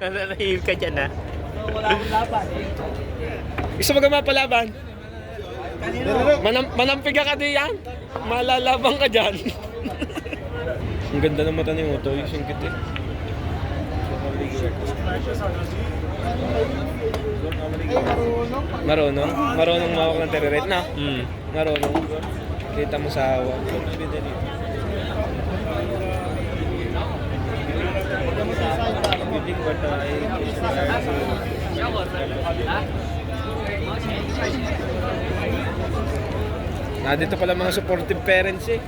Nananahimik ka dyan, ha? Wala akong laban. Gusto mo ka mapalaban? Manampiga ka din yan. Malalabang ka dyan. Ang ganda ng mata ni Otto. Yung singkit eh. Marunong? Marunong mawak ng tereret na? Marunong. Kita mo sa awa. Dito pala mga supportive parents eh.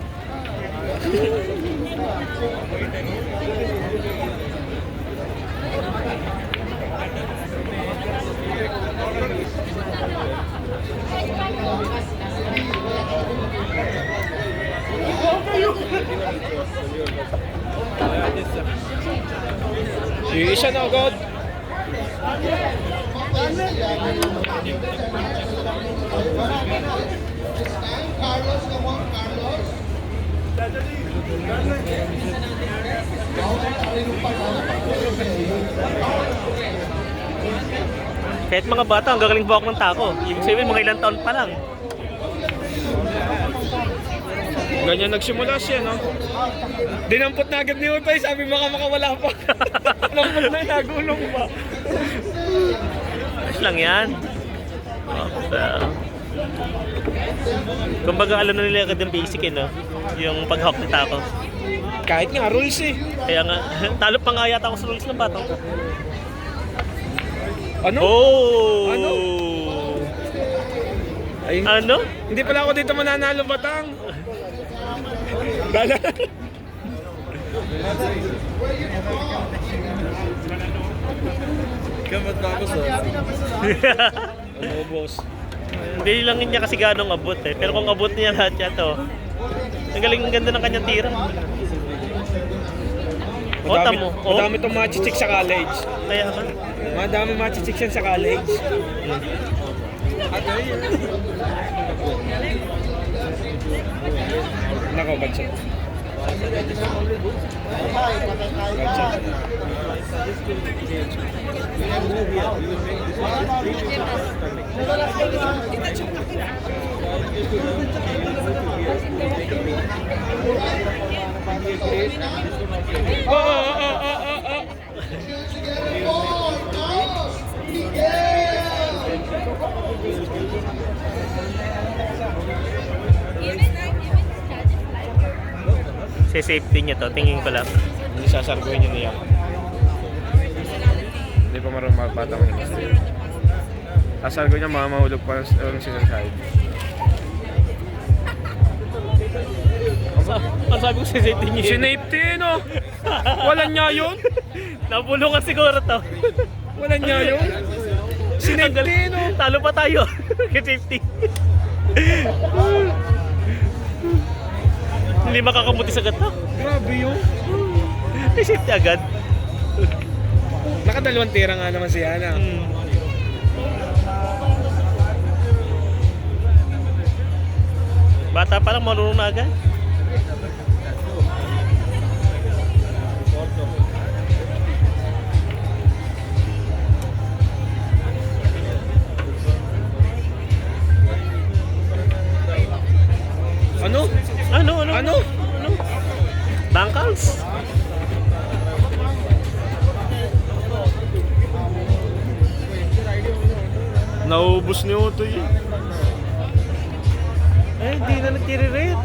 Yung isa na agad. Kahit mga bata, ang gagaling buwak ng tako. Ibig sabihin, mga ilang taon pa lang. Ganyan nagsimula siya, no? Dinampot na agad ni Utay, sabi baka makawala pa. Nampot na, nagulong pa. Ayos lang yan. Kumbaga alam na nila agad yung basic eh, no? Yung pag-hawk ng tako. Kahit nga, rules eh. Kaya nga, talo pa nga yata ako sa rules ng batang ko. Ano? Oh! Ano? Ay, Ano? hindi pala ako dito mananalo, Batang. Dala. Kamat ba ako sa? Ano, boss? Hindi lang niya kasi ganong abot eh. Pero kung abot niya lahat yan to, ang galing, ang ganda ng kanyang tira. Madami, mo. madami itong machichik sa college. Kaya ka. Madami machichik yan sa college. Nako, bagsak. Bagsak. Si safety niya to, tingin ko lang. Hindi sasarguhin niya niya. Hindi pa marunong magpatang niya. Sasarguhin niya, mahulog pa ng sinaside. Ang sabi ko si safety niya. Si safety, no? Walang niya yun? Nabulungan siguro to. Walang niya yun? Si safety, no? Talo pa tayo. Kay safety. Hindi makakamuti sa gata. Grabe yun. May safety agad. Nakadalawang tira nga naman si Ana. Bata pa lang, marunong na agad. Ano? Ano? Ano? Tangkals. Naubos ni Utoy. Eh, hindi na nagtire-rate.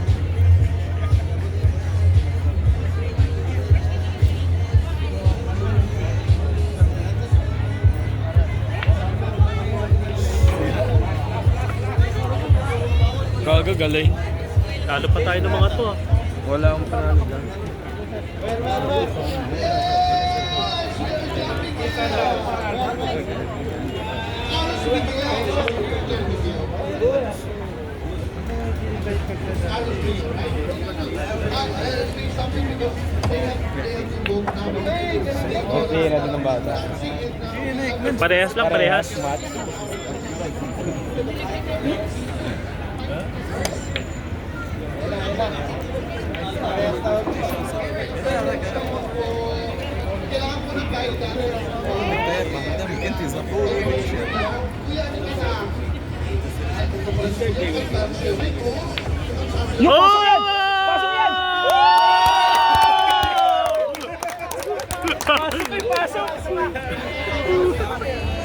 Gagagaling. Talo pa tayo ng mga to ah. Wala akong panalo dyan. Okay, na din ng bata. Parehas lang, parehas. Oh! Pasok yan! Pasok! Pasok!